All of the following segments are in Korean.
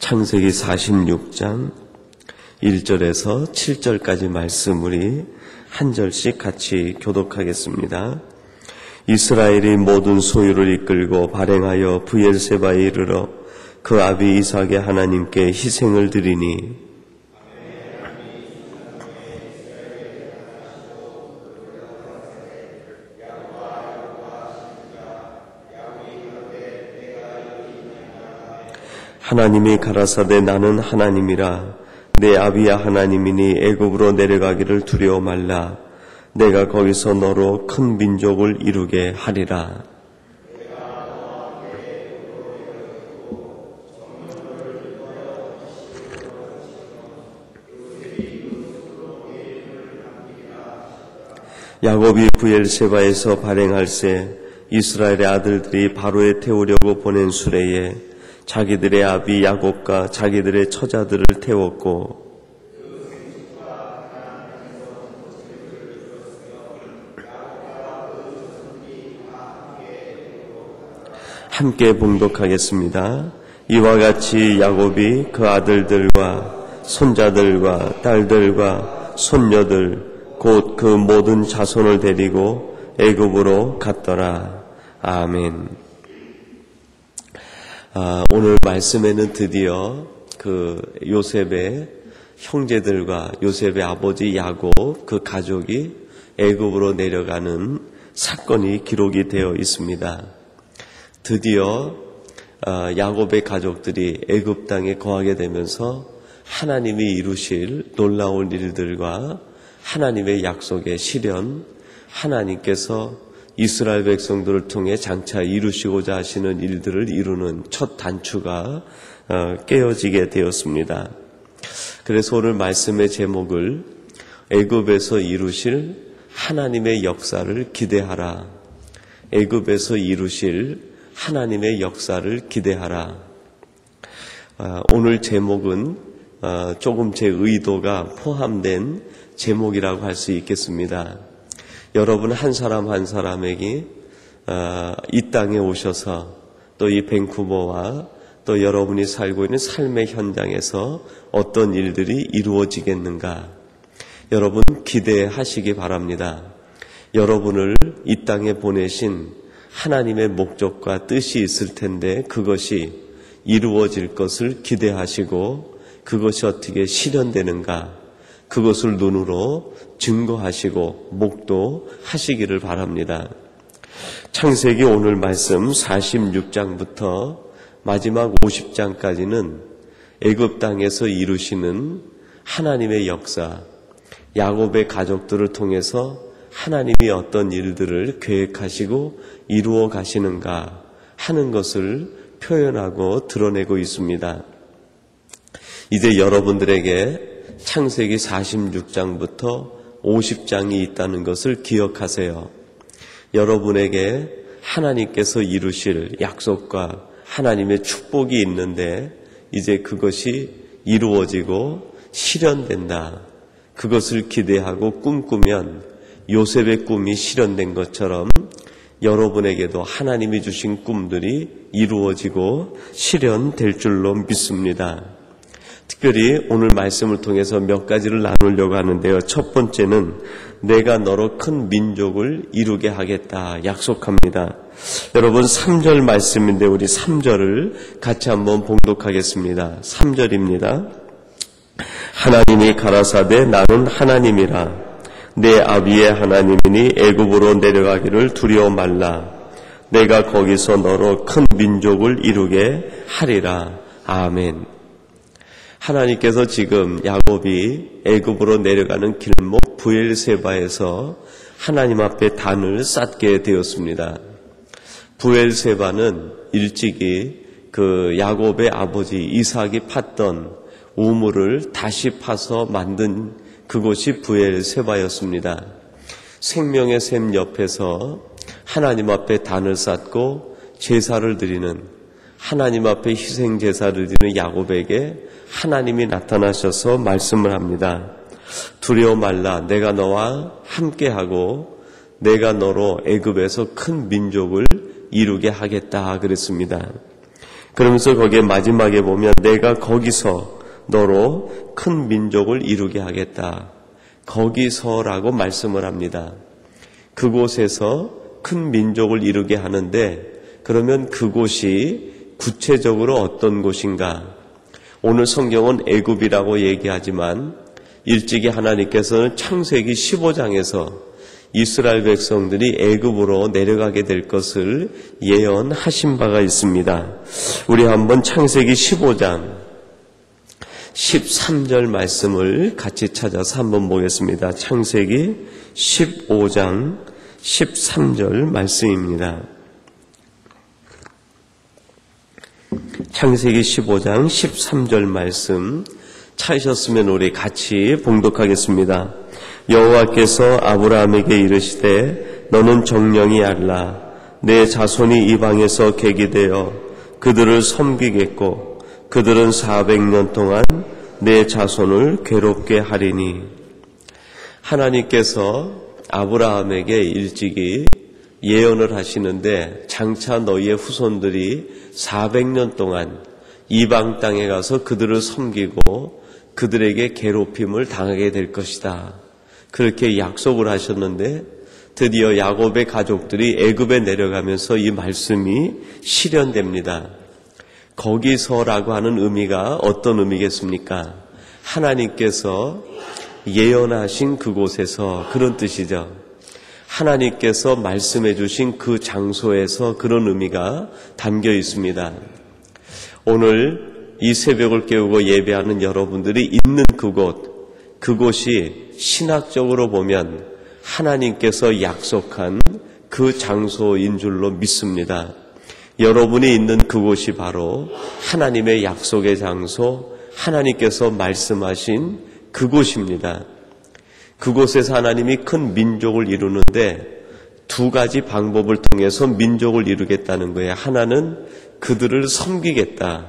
창세기 46장 1절에서 7절까지 말씀 우리 한 절씩 같이 교독하겠습니다. 이스라엘이 모든 소유를 이끌고 발행하여 브엘세바에 이르러 그 아비 이삭의 하나님께 희생을 드리니 하나님이 가라사대 나는 하나님이라 내 아비야 하나님이니 애굽으로 내려가기를 두려워 말라 내가 거기서 너로 큰 민족을 이루게 하리라. 야곱이 브엘세바에서 발행할세 이스라엘의 아들들이 바로에 태우려고 보낸 수레에 자기들의 아비 야곱과 자기들의 처자들을 태웠고 함께 봉독하겠습니다. 이와 같이 야곱이 그 아들들과 손자들과 딸들과 손녀들 곧 그 모든 자손을 데리고 애굽으로 갔더라. 아멘. 오늘 말씀에는 드디어 그 요셉의 형제들과 요셉의 아버지 야곱 그 가족이 애굽으로 내려가는 사건이 기록이 되어 있습니다. 드디어 야곱의 가족들이 애굽 땅에 거하게 되면서 하나님이 이루실 놀라운 일들과 하나님의 약속의 실현, 하나님께서 이스라엘 백성들을 통해 장차 이루시고자 하시는 일들을 이루는 첫 단추가 깨어지게 되었습니다. 그래서 오늘 말씀의 제목을 애굽에서 이루실 하나님의 역사를 기대하라. 애굽에서 이루실 하나님의 역사를 기대하라. 오늘 제목은 조금 제 의도가 포함된 제목이라고 할 수 있겠습니다. 여러분 한 사람 한 사람에게 이 땅에 오셔서 또 이 밴쿠버와 또 여러분이 살고 있는 삶의 현장에서 어떤 일들이 이루어지겠는가 여러분 기대하시기 바랍니다. 여러분을 이 땅에 보내신 하나님의 목적과 뜻이 있을 텐데 그것이 이루어질 것을 기대하시고 그것이 어떻게 실현되는가 그것을 눈으로 증거하시고 목도하시기를 바랍니다. 창세기 오늘 말씀 46장부터 마지막 50장까지는 애굽 땅에서 이루시는 하나님의 역사, 야곱의 가족들을 통해서 하나님이 어떤 일들을 계획하시고 이루어 가시는가 하는 것을 표현하고 드러내고 있습니다. 이제 여러분들에게 창세기 46장부터 50장이 있다는 것을 기억하세요. 여러분에게 하나님께서 이루실 약속과 하나님의 축복이 있는데 이제 그것이 이루어지고 실현된다. 그것을 기대하고 꿈꾸면 요셉의 꿈이 실현된 것처럼 여러분에게도 하나님이 주신 꿈들이 이루어지고 실현될 줄로 믿습니다. 특별히 오늘 말씀을 통해서 몇 가지를 나누려고 하는데요. 첫 번째는 내가 너로 큰 민족을 이루게 하겠다 약속합니다. 여러분 3절 말씀인데 우리 3절을 같이 한번 봉독하겠습니다. 3절입니다. 하나님이 가라사대 나는 하나님이라 내 아비의 하나님이니 애굽으로 내려가기를 두려워 말라 내가 거기서 너로 큰 민족을 이루게 하리라. 아멘. 하나님께서 지금 야곱이 애굽으로 내려가는 길목 브엘세바에서 하나님 앞에 단을 쌓게 되었습니다. 브엘세바는 일찍이 그 야곱의 아버지 이삭이 팠던 우물을 다시 파서 만든 그곳이 브엘세바였습니다. 생명의 샘 옆에서 하나님 앞에 단을 쌓고 제사를 드리는 하나님 앞에 희생 제사를 드리는 야곱에게 하나님이 나타나셔서 말씀을 합니다. 두려워 말라 내가 너와 함께하고 내가 너로 애굽에서 큰 민족을 이루게 하겠다 그랬습니다. 그러면서 거기에 마지막에 보면 내가 거기서 너로 큰 민족을 이루게 하겠다. 거기서라고 말씀을 합니다. 그곳에서 큰 민족을 이루게 하는데, 그러면 그곳이 구체적으로 어떤 곳인가? 오늘 성경은 애굽이라고 얘기하지만 일찍이 하나님께서는 창세기 15장에서 이스라엘 백성들이 애굽으로 내려가게 될 것을 예언하신 바가 있습니다. 우리 한번 창세기 15장 13절 말씀을 같이 찾아서 한번 보겠습니다. 창세기 15장 13절 말씀입니다. 창세기 15장 13절 말씀 찾으셨으면 우리 같이 봉독하겠습니다. 여호와께서 아브라함에게 이르시되 너는 정령이 알라. 내 자손이 이방에서 계기되어 그들을 섬기겠고 그들은 400년 동안 내 자손을 괴롭게 하리니. 하나님께서 아브라함에게 일찍이 예언을 하시는데, 장차 너희의 후손들이 400년 동안 이방 땅에 가서 그들을 섬기고 그들에게 괴롭힘을 당하게 될 것이다. 그렇게 약속을 하셨는데, 드디어 야곱의 가족들이 애굽에 내려가면서 이 말씀이 실현됩니다. 거기서라고 하는 의미가 어떤 의미겠습니까? 하나님께서 예언하신 그곳에서, 그런 뜻이죠. 하나님께서 말씀해 주신 그 장소에서 그런 의미가 담겨 있습니다. 오늘 이 새벽을 깨우고 예배하는 여러분들이 있는 그곳이 신학적으로 보면 하나님께서 약속한 그 장소인 줄로 믿습니다. 여러분이 있는 그곳이 바로 하나님의 약속의 장소, 하나님께서 말씀하신 그곳입니다. 그곳에서 하나님이 큰 민족을 이루는데 두 가지 방법을 통해서 민족을 이루겠다는 거예요. 하나는 그들을 섬기겠다.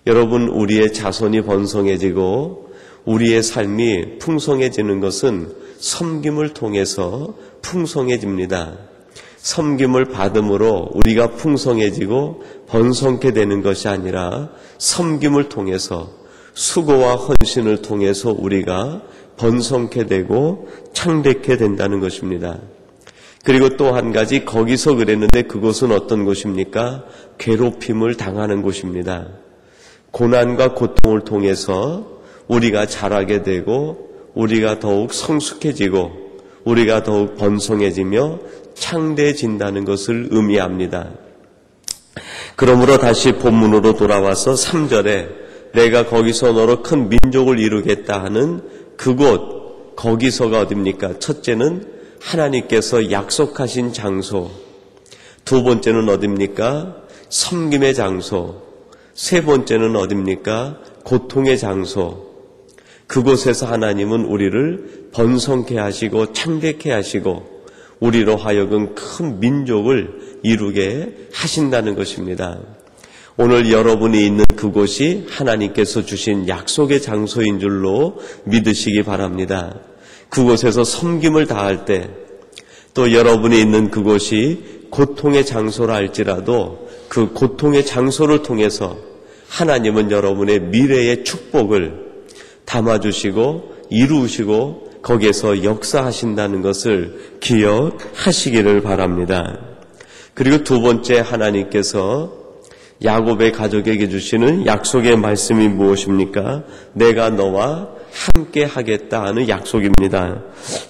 여러분, 우리의 자손이 번성해지고 우리의 삶이 풍성해지는 것은 섬김을 통해서 풍성해집니다. 섬김을 받음으로 우리가 풍성해지고 번성케 되는 것이 아니라 섬김을 통해서, 수고와 헌신을 통해서 우리가 번성케 되고 창대케 된다는 것입니다. 그리고 또 한 가지, 거기서 그랬는데 그곳은 어떤 곳입니까? 괴롭힘을 당하는 곳입니다. 고난과 고통을 통해서 우리가 자라게 되고 우리가 더욱 성숙해지고 우리가 더욱 번성해지며 창대해진다는 것을 의미합니다. 그러므로 다시 본문으로 돌아와서 3절에 내가 거기서 너로 큰 민족을 이루겠다 하는 그곳, 거기서가 어딥니까? 첫째는 하나님께서 약속하신 장소, 두 번째는 어딥니까? 섬김의 장소, 세 번째는 어딥니까? 고통의 장소. 그곳에서 하나님은 우리를 번성케 하시고 창대케 하시고 우리로 하여금 큰 민족을 이루게 하신다는 것입니다. 오늘 여러분이 있는 그곳이 하나님께서 주신 약속의 장소인 줄로 믿으시기 바랍니다. 그곳에서 섬김을 다할 때, 또 여러분이 있는 그곳이 고통의 장소라 할지라도 그 고통의 장소를 통해서 하나님은 여러분의 미래의 축복을 담아주시고 이루시고 거기에서 역사하신다는 것을 기억하시기를 바랍니다. 그리고 두 번째, 하나님께서 야곱의 가족에게 주시는 약속의 말씀이 무엇입니까? 내가 너와 함께 하겠다 하는 약속입니다.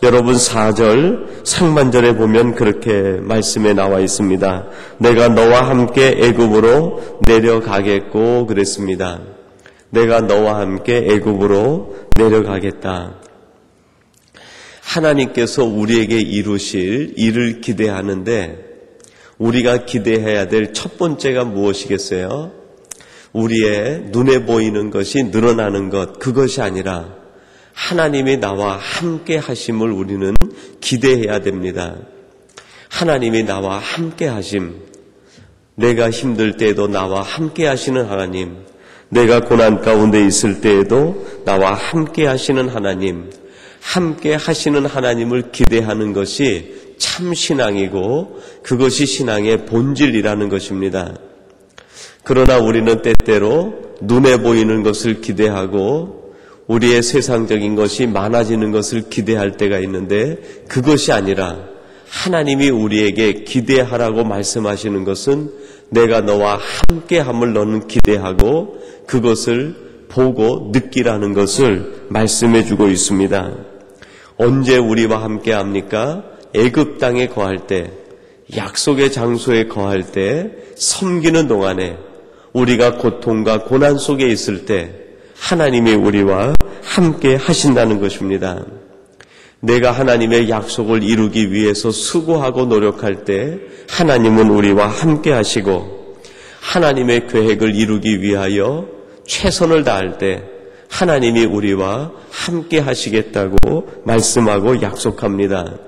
여러분, 4절 상반절에 보면 그렇게 말씀에 나와 있습니다. 내가 너와 함께 애굽으로 내려가겠고 그랬습니다. 내가 너와 함께 애굽으로 내려가겠다. 하나님께서 우리에게 이루실 일을 기대하는데 우리가 기대해야 될 첫 번째가 무엇이겠어요? 우리의 눈에 보이는 것이 늘어나는 것, 그것이 아니라 하나님이 나와 함께 하심을 우리는 기대해야 됩니다. 하나님이 나와 함께 하심, 내가 힘들 때에도 나와 함께 하시는 하나님, 내가 고난 가운데 있을 때에도 나와 함께 하시는 하나님, 함께 하시는 하나님을 기대하는 것이 참 신앙이고 그것이 신앙의 본질이라는 것입니다. 그러나 우리는 때때로 눈에 보이는 것을 기대하고 우리의 세상적인 것이 많아지는 것을 기대할 때가 있는데, 그것이 아니라 하나님이 우리에게 기대하라고 말씀하시는 것은 내가 너와 함께함을 너는 기대하고 그것을 보고 느끼라는 것을 말씀해 주고 있습니다. 언제 우리와 함께합니까? 애굽 땅에 거할 때, 약속의 장소에 거할 때, 섬기는 동안에, 우리가 고통과 고난 속에 있을 때 하나님이 우리와 함께 하신다는 것입니다. 내가 하나님의 약속을 이루기 위해서 수고하고 노력할 때 하나님은 우리와 함께 하시고, 하나님의 계획을 이루기 위하여 최선을 다할 때 하나님이 우리와 함께 하시겠다고 말씀하고 약속합니다.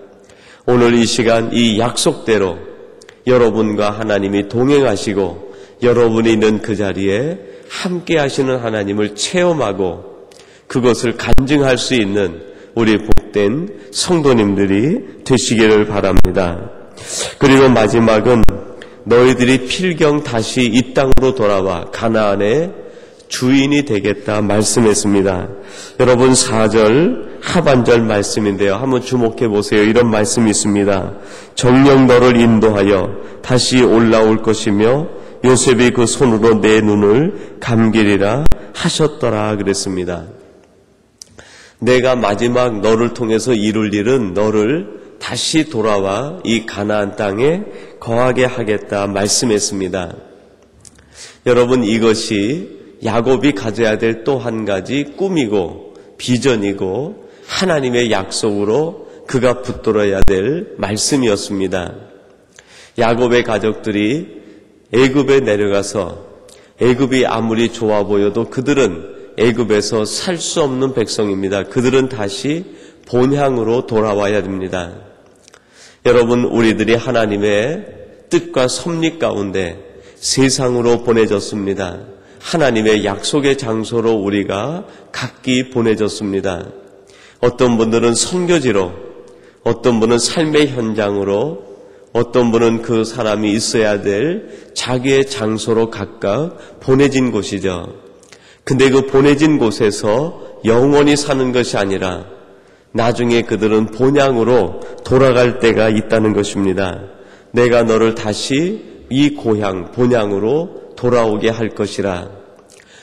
오늘 이 시간 이 약속대로 여러분과 하나님이 동행하시고 여러분이 있는 그 자리에 함께 하시는 하나님을 체험하고 그것을 간증할 수 있는 우리 복된 성도님들이 되시기를 바랍니다. 그리고 마지막은 너희들이 필경 다시 이 땅으로 돌아와 가나안의 주인이 되겠다 말씀했습니다. 여러분 4절 하반절 말씀인데요. 한번 주목해 보세요. 이런 말씀이 있습니다. 정녕 너를 인도하여 다시 올라올 것이며 요셉이 그 손으로 내 눈을 감기리라 하셨더라 그랬습니다. 내가 마지막 너를 통해서 이룰 일은 너를 다시 돌아와 이 가나안 땅에 거하게 하겠다 말씀했습니다. 여러분, 이것이 야곱이 가져야 될 또 한 가지 꿈이고 비전이고 하나님의 약속으로 그가 붙들어야 될 말씀이었습니다. 야곱의 가족들이 애굽에 내려가서 애굽이 아무리 좋아 보여도 그들은 애굽에서 살 수 없는 백성입니다. 그들은 다시 본향으로 돌아와야 됩니다. 여러분, 우리들이 하나님의 뜻과 섭리 가운데 세상으로 보내졌습니다. 하나님의 약속의 장소로 우리가 각기 보내졌습니다. 어떤 분들은 선교지로, 어떤 분은 삶의 현장으로, 어떤 분은 그 사람이 있어야 될 자기의 장소로 각각 보내진 곳이죠. 근데 그 보내진 곳에서 영원히 사는 것이 아니라 나중에 그들은 본향으로 돌아갈 때가 있다는 것입니다. 내가 너를 다시 이 고향, 본향으로 돌아오게 할 것이라.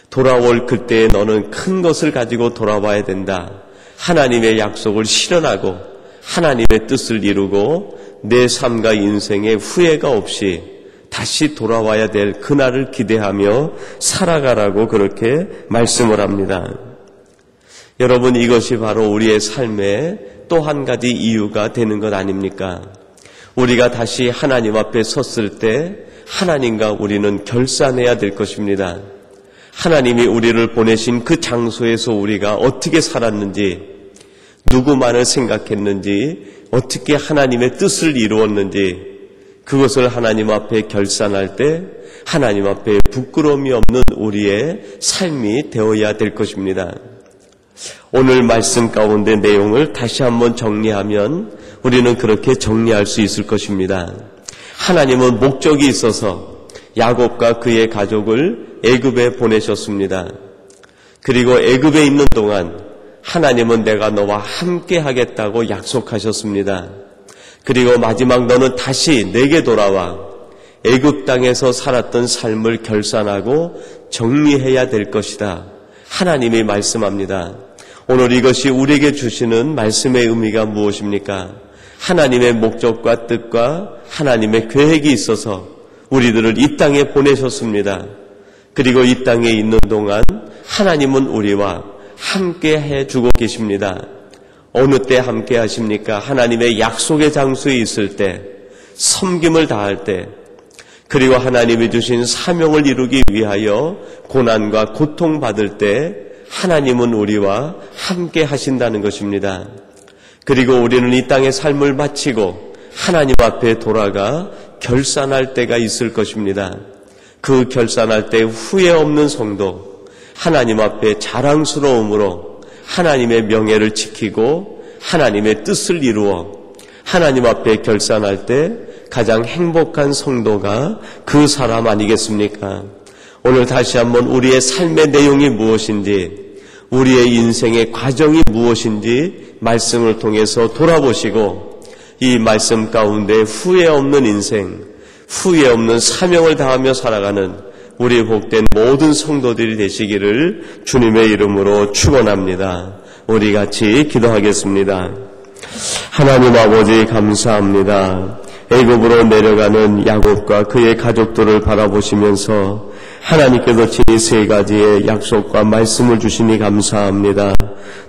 돌아올 그때에 너는 큰 것을 가지고 돌아와야 된다. 하나님의 약속을 실현하고 하나님의 뜻을 이루고 내 삶과 인생에 후회가 없이 다시 돌아와야 될 그날을 기대하며 살아가라고 그렇게 말씀을 합니다. 여러분, 이것이 바로 우리의 삶의 또 한 가지 이유가 되는 것 아닙니까? 우리가 다시 하나님 앞에 섰을 때 하나님과 우리는 결산해야 될 것입니다. 하나님이 우리를 보내신 그 장소에서 우리가 어떻게 살았는지, 누구만을 생각했는지, 어떻게 하나님의 뜻을 이루었는지, 그것을 하나님 앞에 결산할 때 하나님 앞에 부끄러움이 없는 우리의 삶이 되어야 될 것입니다. 오늘 말씀 가운데 내용을 다시 한번 정리하면 우리는 그렇게 정리할 수 있을 것입니다. 하나님은 목적이 있어서 야곱과 그의 가족을 애굽에 보내셨습니다. 그리고 애굽에 있는 동안 하나님은 내가 너와 함께 하겠다고 약속하셨습니다. 그리고 마지막 너는 다시 내게 돌아와 애굽 땅에서 살았던 삶을 결산하고 정리해야 될 것이다. 하나님이 말씀합니다. 오늘 이것이 우리에게 주시는 말씀의 의미가 무엇입니까? 하나님의 목적과 뜻과 하나님의 계획이 있어서 우리들을 이 땅에 보내셨습니다. 그리고 이 땅에 있는 동안 하나님은 우리와 함께 해주고 계십니다. 어느 때 함께 하십니까? 하나님의 약속의 장소에 있을 때, 섬김을 다할 때, 그리고 하나님이 주신 사명을 이루기 위하여 고난과 고통받을 때 하나님은 우리와 함께 하신다는 것입니다. 그리고 우리는 이 땅의 삶을 마치고 하나님 앞에 돌아가 결산할 때가 있을 것입니다. 그 결산할 때 후회 없는 성도, 하나님 앞에 자랑스러움으로 하나님의 명예를 지키고 하나님의 뜻을 이루어 하나님 앞에 결산할 때 가장 행복한 성도가 그 사람 아니겠습니까? 오늘 다시 한번 우리의 삶의 내용이 무엇인지, 우리의 인생의 과정이 무엇인지 말씀을 통해서 돌아보시고 이 말씀 가운데 후회 없는 인생, 후회 없는 사명을 다하며 살아가는 우리 복된 모든 성도들이 되시기를 주님의 이름으로 축원합니다. 우리 같이 기도하겠습니다. 하나님 아버지 감사합니다. 애굽으로 내려가는 야곱과 그의 가족들을 바라보시면서 하나님께서 친히 세 가지의 약속과 말씀을 주시니 감사합니다.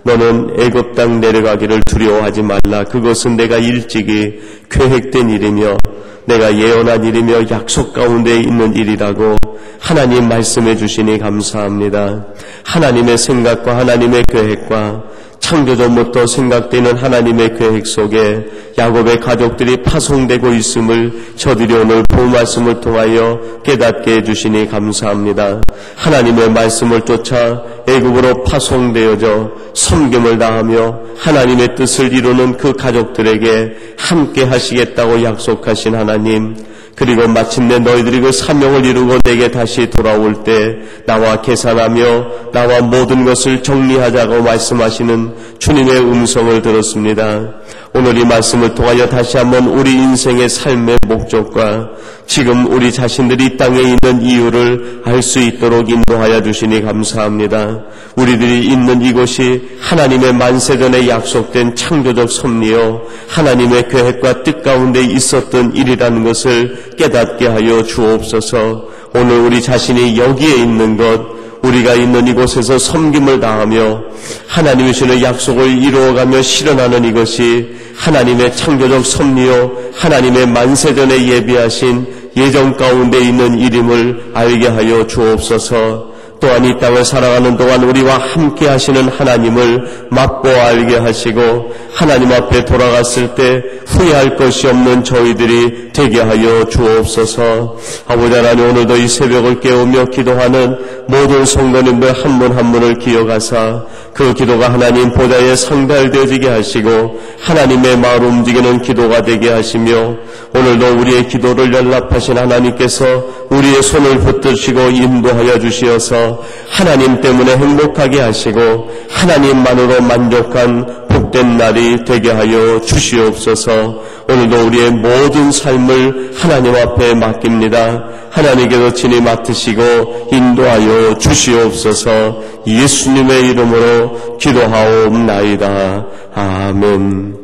너는 애굽 땅 내려가기를 두려워하지 말라. 그것은 내가 일찍이 계획된 일이며 내가 예언한 일이며 약속 가운데 있는 일이라고 하나님 말씀해 주시니 감사합니다. 하나님의 생각과 하나님의 계획과 창조전부터 생각되는 하나님의 계획 속에 야곱의 가족들이 파송되고 있음을 저들이 오늘 본 말씀을 통하여 깨닫게 해주시니 감사합니다. 하나님의 말씀을 쫓아 애굽으로 파송되어져 섬김을 다하며 하나님의 뜻을 이루는 그 가족들에게 함께 하시겠다고 약속하신 하나님, 그리고 마침내 너희들이 그 사명을 이루고 내게 다시 돌아올 때 나와 계산하며 나와 모든 것을 정리하자고 말씀하시는 주님의 음성을 들었습니다. 오늘 이 말씀을 통하여 다시 한번 우리 인생의 삶의 목적과 지금 우리 자신들이 이 땅에 있는 이유를 알 수 있도록 인도하여 주시니 감사합니다. 우리들이 있는 이곳이 하나님의 만세전에 약속된 창조적 섭리요 하나님의 계획과 뜻 가운데 있었던 일이라는 것을 깨닫게 하여 주옵소서. 오늘 우리 자신이 여기에 있는 것, 우리가 있는 이곳에서 섬김을 다하며 하나님이 주는 약속을 이루어가며 실현하는 이것이 하나님의 창조적 섭리요 하나님의 만세전에 예비하신 예정 가운데 있는 일임을 알게 하여 주옵소서. 또한 이 땅을 살아가는 동안 우리와 함께 하시는 하나님을 맛보아 알게 하시고 하나님 앞에 돌아갔을 때 후회할 것이 없는 저희들이 되게 하여 주옵소서. 아버지 하나님, 오늘도 이 새벽을 깨우며 기도하는 모든 성도님들 한 분 한 분을 기억하사 그 기도가 하나님 보좌에 상달되어지게 하시고 하나님의 마음을 움직이는 기도가 되게 하시며 오늘도 우리의 기도를 연락하신 하나님께서 우리의 손을 붙드시고 인도하여 주시어서 하나님 때문에 행복하게 하시고 하나님만으로 만족한 복된 날이 되게 하여 주시옵소서. 오늘도 우리의 모든 삶을 하나님 앞에 맡깁니다. 하나님께서 친히 맡으시고 인도하여 주시옵소서. 예수님의 이름으로 기도하옵나이다. 아멘.